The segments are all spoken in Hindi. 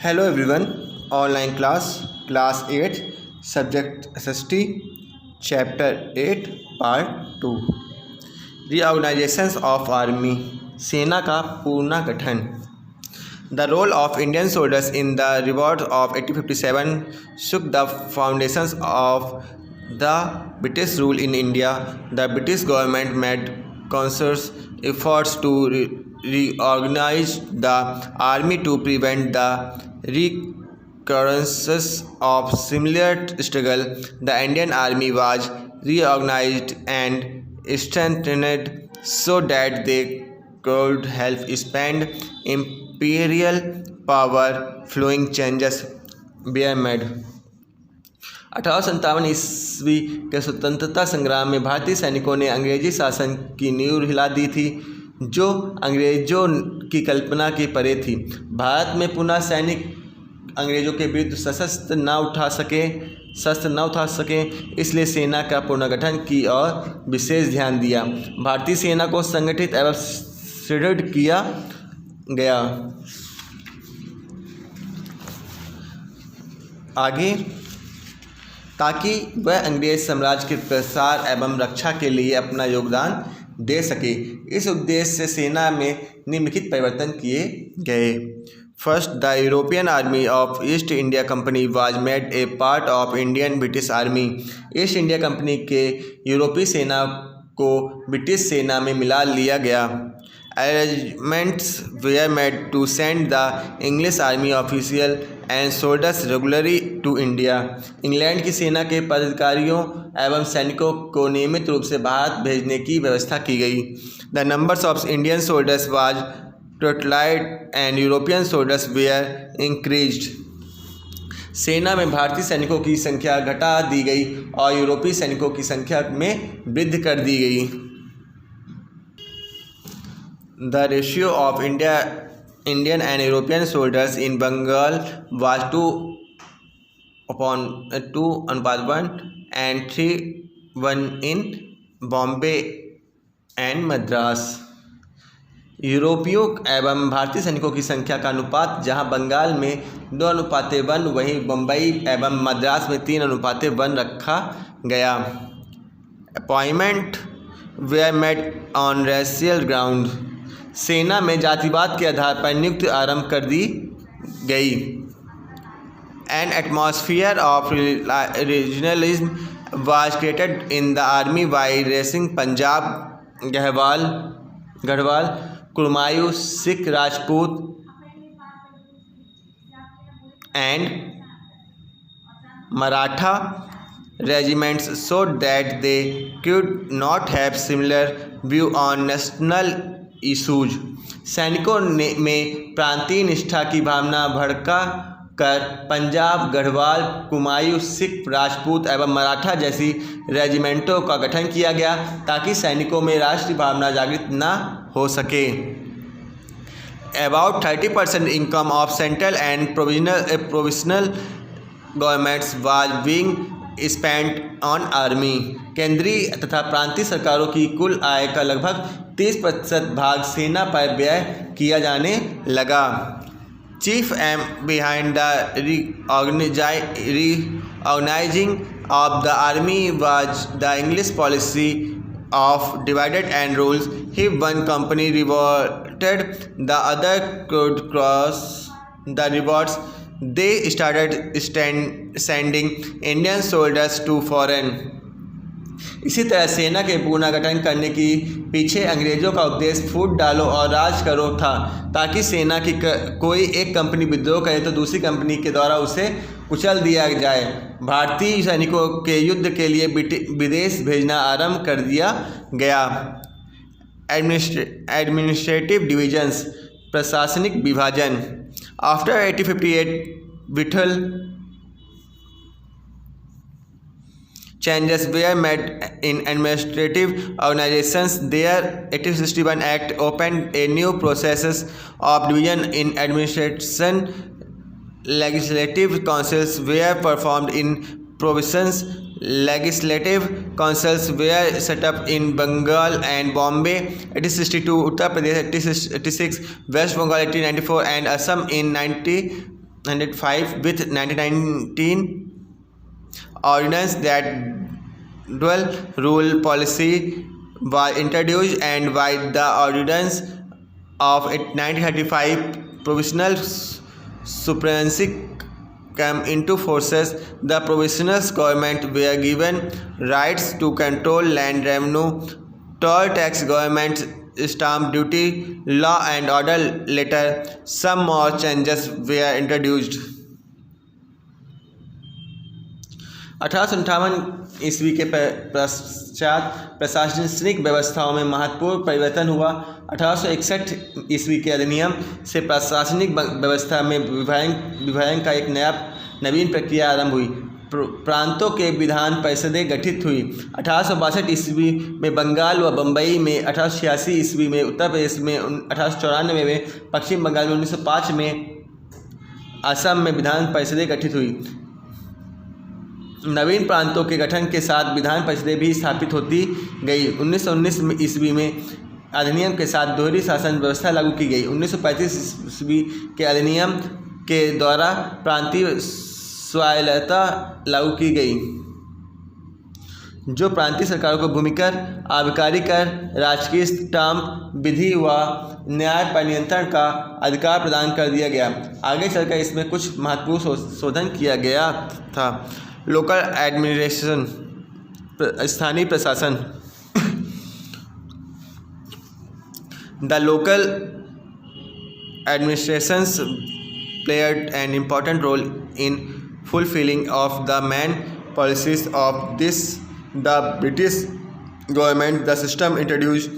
Hello everyone, online class 8, subject SST, chapter 8, part 2, reorganizations of army, सेना का पुनर्गठन. The role of Indian soldiers in the revolt of 1857 shook the foundations of the British rule in India. The British government made conscious efforts to reorganize the army to prevent the recurrences of similar struggle. The Indian army was reorganized and strengthened so that they could help expand imperial power. Flowing changes were made. 1857 ईस्वी के स्वतंत्रता संग्राम में भारतीय सैनिकों ने अंग्रेजी शासन की नींव हिला दी थी, जो अंग्रेजों की कल्पना के परे थी. भारत में पुनः सैनिक अंग्रेजों के विरुद्ध शस्त्र न उठा सके, इसलिए सेना का पुनर्गठन की ओर विशेष ध्यान दिया. भारतीय सेना को संगठित एवं सुदृढ़ किया गया. आगे, ताकि वह अंग्रेज साम्राज्य के प्रसार एवं रक्षा के लिए अपना योगदान दे सके. इस उद्देश्य से सेना में निम्नलिखित परिवर्तन किए गए. First, the European army of east India company was made a part of Indian British army. East India company के यूरोपीय सेना को ब्रिटिश सेना में मिला लिया गया. Arrangements were made to send the English army official and soldiers regularly to India. England की सेना के पदाधिकारियों एवं सैनिकों को नियमित रूप से भारत भेजने की व्यवस्था की गई. The numbers of Indian soldiers was multiplied and European soldiers were increased. सेना में भारतीय सैनिकों की संख्या घटा दी गई और यूरोपीय सैनिकों की संख्या में वृद्धि कर दी गई. The ratio of Indian and European soldiers in Bengal was 2:1 and 3:1 in Bombay and Madras. यूरोपियों एवं भारतीय सैनिकों की संख्या का अनुपात जहां बंगाल में 2:1, वहीं बम्बई एवं मद्रास में 3:1 रखा गया. Appointment way made on racial ground. सेना में जातिवाद के आधार पर नियुक्ति आरंभ कर दी गई. An atmosphere of regionalism was created in the army by raising Punjab Garhwal Kumaon Sikh Rajput and Maratha regiments so that they could not have similar view on national issues. सैनिकों में प्रांतीय निष्ठा की भावना भड़का कर पंजाब गढ़वाल कुमायूं सिख राजपूत एवं मराठा जैसी रेजिमेंटों का गठन किया गया, ताकि सैनिकों में राष्ट्रीय भावना जागृत न हो सके. About 30% income of central and provisional governments was being spent on army. केंद्रीय तथा प्रांतीय सरकारों की कुल आय का लगभग 30% भाग सेना पर व्यय किया जाने लगा. Chief aim behind the reorganizing of the army was the English policy of divided and rules. If one company revolted, the other could cross the revolts. They started sending Indian soldiers to foreign. इसी तरह सेना के पुनर्गठन करने की पीछे अंग्रेजों का उद्देश्य फूट डालो और राज करो था, ताकि सेना की कोई एक कंपनी विद्रोह करे तो दूसरी कंपनी के द्वारा उसे कुचल दिया जाए. भारतीय सैनिकों के युद्ध के लिए विदेश भेजना आरंभ कर दिया गया. एडमिनिस्ट्रेटिव डिविजन्स, प्रशासनिक विभाजन. After 1858, vital changes were made in administrative organizations. Their 1861 Act opened a new process of division in administration. Legislative councils were formed in provinces. Legislative councils were set up in Bengal and Bombay 1862, Uttar Pradesh 1886, West Bengal 1894 and Assam in 1905 with 1919 ordinance that dual rule policy was introduced, and by the ordinance of 1935 provisional supremacy came into forces. The provisional government were given rights to control land revenue, toll tax, government stamp duty, law and order. Later, some more changes were introduced. 1858 ईस्वी के पश्चात प्रशासनिक व्यवस्थाओं में महत्वपूर्ण परिवर्तन हुआ। 1861 ईस्वी के अधिनियम से प्रशासनिक व्यवस्था में विभाजन का एक नवीन प्रक्रिया आरंभ हुई। प्रांतों के विधान परिषदें गठित हुई। 1862 ईस्वी में बंगाल व बम्बई में, 1886 ईस्वी में उत्तर प्रदेश में, 1894 में पश्चिम बंगाल में, 1905 में असम में विधान परिषदें गठित हुई। नवीन प्रांतों के गठन के साथ विधान परिषदें भी स्थापित होती गई। 1919 ईस्वी में अधिनियम के साथ दोहरी शासन व्यवस्था लागू की गई। 1935 ईस्वी के अधिनियम के द्वारा प्रांतीय स्वायत्तता लागू की गई, जो प्रांतीय सरकारों को भूमि कर, आबकारी कर, राजकीय स्टाम्प विधि व न्याय पर नियंत्रण का अधिकार प्रदान कर दिया गया। आगे चलकर इसमें कुछ महत्वपूर्ण शोधन किया गया था। लोकल एडमिनिस्ट्रेशन, स्थानीय प्रशासन। The local administrations played an important role in fulfilling of the main policies of the British government. The system introduced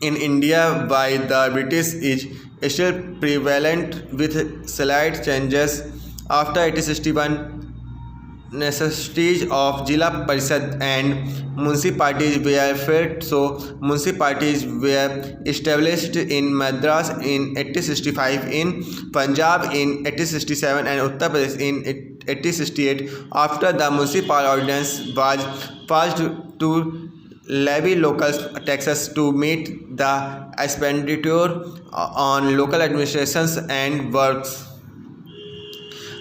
in India by the British is still prevalent with slight changes. After 1861, necessities of Jila Parishad and municipalities were felt, so municipalities were established in Madras in 1865, in Punjab in 1867 and Uttar Pradesh in 1868. After the municipal ordinance was passed to levy local taxes to meet the expenditure on local administrations and works.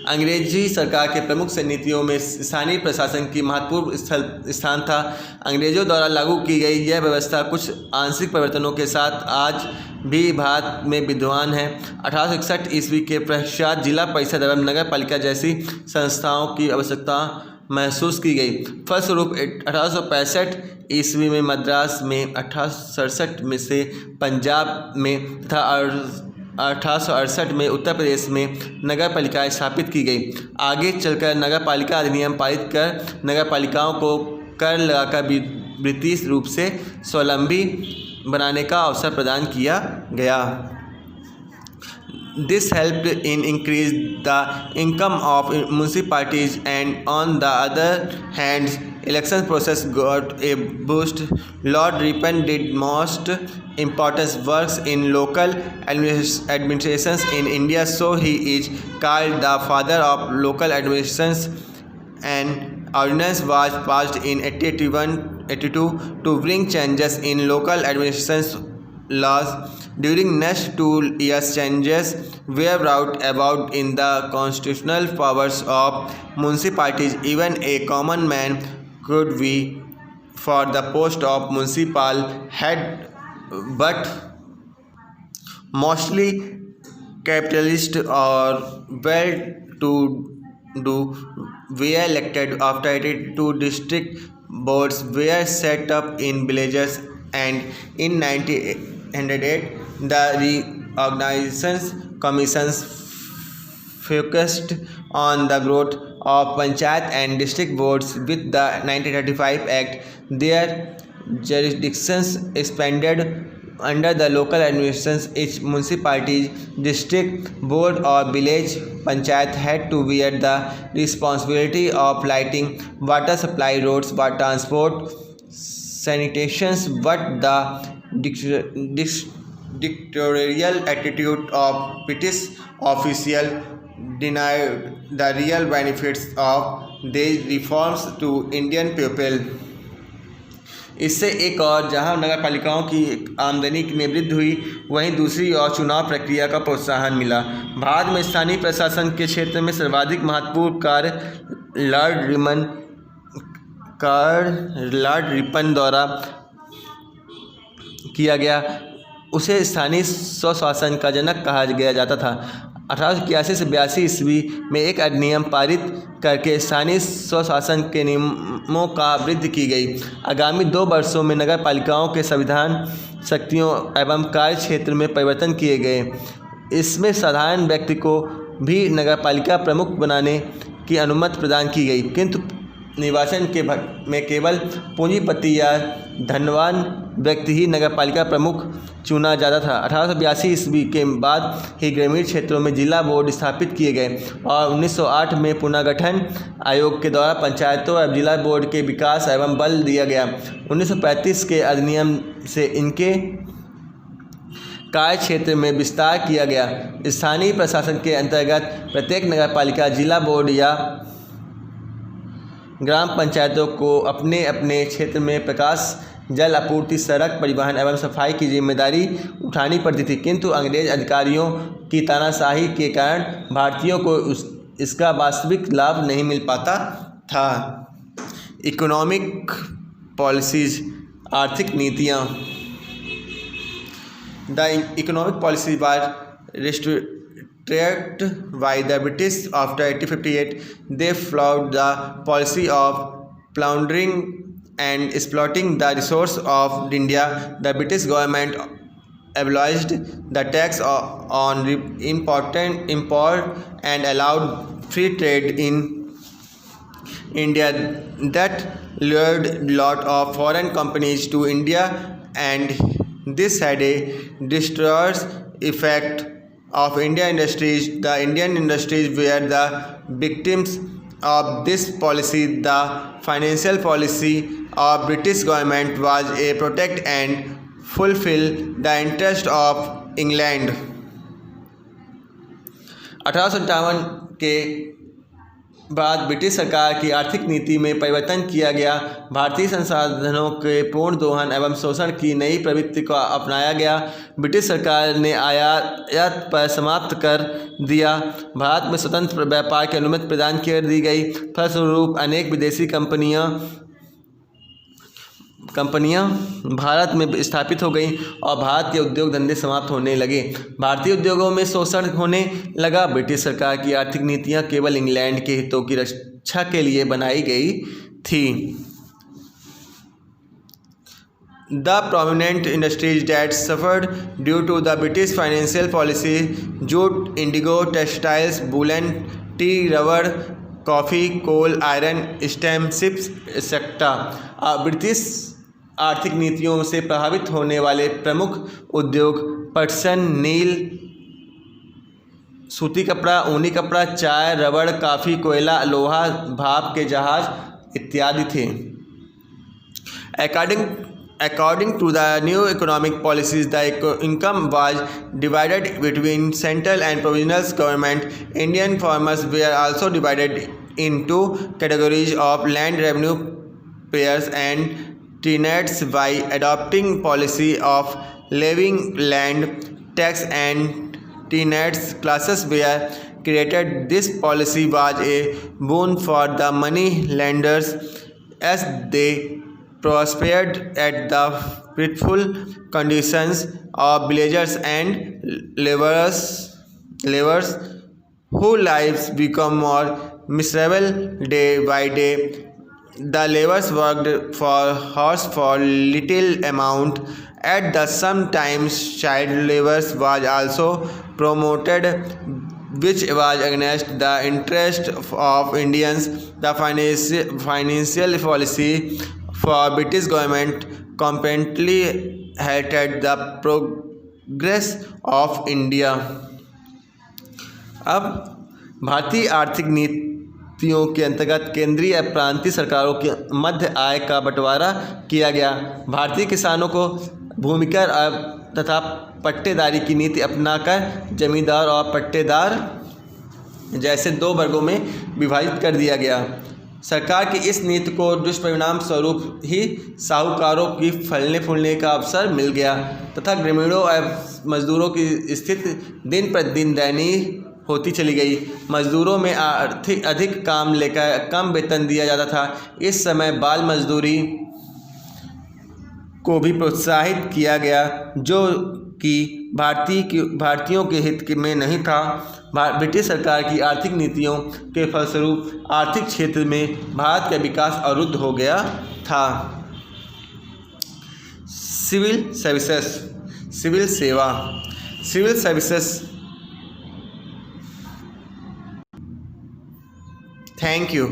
अंग्रेजी सरकार के प्रमुख नीतियों में स्थानीय प्रशासन की महत्वपूर्ण स्थान था। अंग्रेजों द्वारा लागू की गई यह व्यवस्था कुछ आंशिक परिवर्तनों के साथ आज भी भारत में विद्यमान है। 1861 ईस्वी के पश्चात जिला परिषद एवं नगर पालिका जैसी संस्थाओं की आवश्यकता महसूस की गई। फलस्वरूप 1865 ईस्वी में मद्रास में, 1867 में से पंजाब में तथा 1868 में उत्तर प्रदेश में नगर पालिकाएँ स्थापित की गई। आगे चलकर नगर पालिका अधिनियम पारित कर नगर पालिकाओं को कर लगाकर ब्रिटिश रूप से स्वावलंबी बनाने का अवसर प्रदान किया गया। This helped in increase the income of municipalities, and on the other hand, election process got a boost. Lord Ripon did most important works in local administrations in India, so he is called the father of local administrations. An ordinance was passed in 1882 to bring changes in local administrations laws. During next 2 years, changes were brought about in the constitutional powers of municipalities. Even a common man could be for the post of municipal head, but mostly capitalists or well-to-do were elected. After 82 district boards were set up in villages, and in 1908 the reorganization commissions focused on the growth of panchayat and district boards. With the 1935 Act, their jurisdictions expanded. Under the local administrations, each municipality, district board or village panchayat had to bear the responsibility of lighting, water supply, roads, water transport, sanitations. But the dictatorial attitude of British officials denied the real benefits of these reforms to Indian people. इससे एक और जहां नगर पालिकाओं की आमदनी में वृद्धि हुई, वहीं दूसरी ओर चुनाव प्रक्रिया का प्रोत्साहन मिला। भारत में स्थानीय प्रशासन के क्षेत्र में सर्वाधिक महत्वपूर्ण कार्य लॉर्ड रिपन द्वारा किया गया। उसे स्थानीय स्वशासन का जनक कहा गया जाता था। 1881 से 82 ईस्वी में एक अधिनियम पारित करके स्थानीय स्वशासन के नियमों का वृद्धि की गई। आगामी 2 वर्षों में नगर पालिकाओं के संविधान, शक्तियों एवं कार्य क्षेत्र में परिवर्तन किए गए। इसमें साधारण व्यक्ति को भी नगर पालिका प्रमुख बनाने की अनुमति प्रदान की गई, किंतु निर्वाचन में केवल पूंजीपति या धनवान व्यक्ति ही नगर पालिका प्रमुख चुना जाता था। 1882 ईस्वी के बाद ही ग्रामीण क्षेत्रों में जिला बोर्ड स्थापित किए गए और 1908 में पुनर्गठन आयोग के द्वारा पंचायतों एवं जिला बोर्ड के विकास एवं बल दिया गया। 1935 के अधिनियम से इनके कार्य क्षेत्र में विस्तार किया गया। स्थानीय प्रशासन के अंतर्गत प्रत्येक नगर पालिका, जिला बोर्ड या ग्राम पंचायतों को अपने अपने क्षेत्र में प्रकाश, जल आपूर्ति, सड़क परिवहन एवं सफाई की जिम्मेदारी उठानी पड़ती थी, किंतु अंग्रेज अधिकारियों की तानाशाही के कारण भारतीयों को इसका वास्तविक लाभ नहीं मिल पाता था। इकोनॉमिक पॉलिसीज, आर्थिक नीतियाँ। The economic policy were restricted by the British after 1858. They followed the policy of plundering and exploiting the resources of India. The British government abolished the tax on import and allowed free trade in India. That lured lot of foreign companies to India, and this had a disastrous effect of Indian industries. The Indian industries were the victims of this policy. The financial policy of British government was a protect and fulfill the interest of England. 1857 के बाद ब्रिटिश सरकार की आर्थिक नीति में परिवर्तन किया गया। भारतीय संसाधनों के पूर्ण दोहन एवं शोषण की नई प्रवृत्ति को अपनाया गया। ब्रिटिश सरकार ने आयात पर समाप्त कर दिया। भारत में स्वतंत्र व्यापार की अनुमति प्रदान कर दी गई। फलस्वरूप अनेक विदेशी कंपनियां भारत में स्थापित हो गईं और भारत के उद्योग धंधे समाप्त होने लगे। भारतीय उद्योगों में शोषण होने लगा। ब्रिटिश सरकार की आर्थिक नीतियां केवल इंग्लैंड के हितों की रक्षा के लिए बनाई गई थी। The prominent industries that suffered due to the British financial policy: jute, indigo, textiles, woolen, tea, rubber, coffee, coal, iron, steam, ships etcetera. British आर्थिक नीतियों से प्रभावित होने वाले प्रमुख उद्योग पटसन, नील, सूती कपड़ा, ऊनी कपड़ा, चाय, रबड़, कॉफ़ी, कोयला, लोहा, भाप के जहाज इत्यादि थे। According to the new economic policies, the income was divided between central and provincial government. Indian farmers were also divided into categories of land revenue payers and tenants by adopting policy of levying land tax, and tenants classes were created. This policy was a boon for the money lenders as they prospered at the pitiful conditions of villagers and laborers whose lives become more miserable day by day. The laborers worked for horse for little amount. At the sometimes child labor was also promoted, which was against the interest of Indians. The financial policy for British government completely halted the progress of India. अब भारतीय आर्थिक नीतियों के अंतर्गत केंद्रीय या प्रांतीय सरकारों के मध्य आय का बंटवारा किया गया। भारतीय किसानों को भूमिकर तथा पट्टेदारी की नीति अपनाकर जमींदार और पट्टेदार जैसे 2 वर्गों में विभाजित कर दिया गया। सरकार की इस नीति को दुष्परिणाम स्वरूप ही साहूकारों की फलने फूलने का अवसर मिल गया तथा ग्रामीणों एवं मजदूरों की स्थिति दिन प्रतिदिन दयनीय होती चली गई। मजदूरों में आर्थिक अधिक काम लेकर कम वेतन दिया जाता था। इस समय बाल मजदूरी को भी प्रोत्साहित किया गया, जो कि भारतीयों के हित में नहीं था। ब्रिटिश सरकार की आर्थिक नीतियों के फलस्वरूप आर्थिक क्षेत्र में भारत का विकास अवरुद्ध हो गया था। Civil services. Thank you.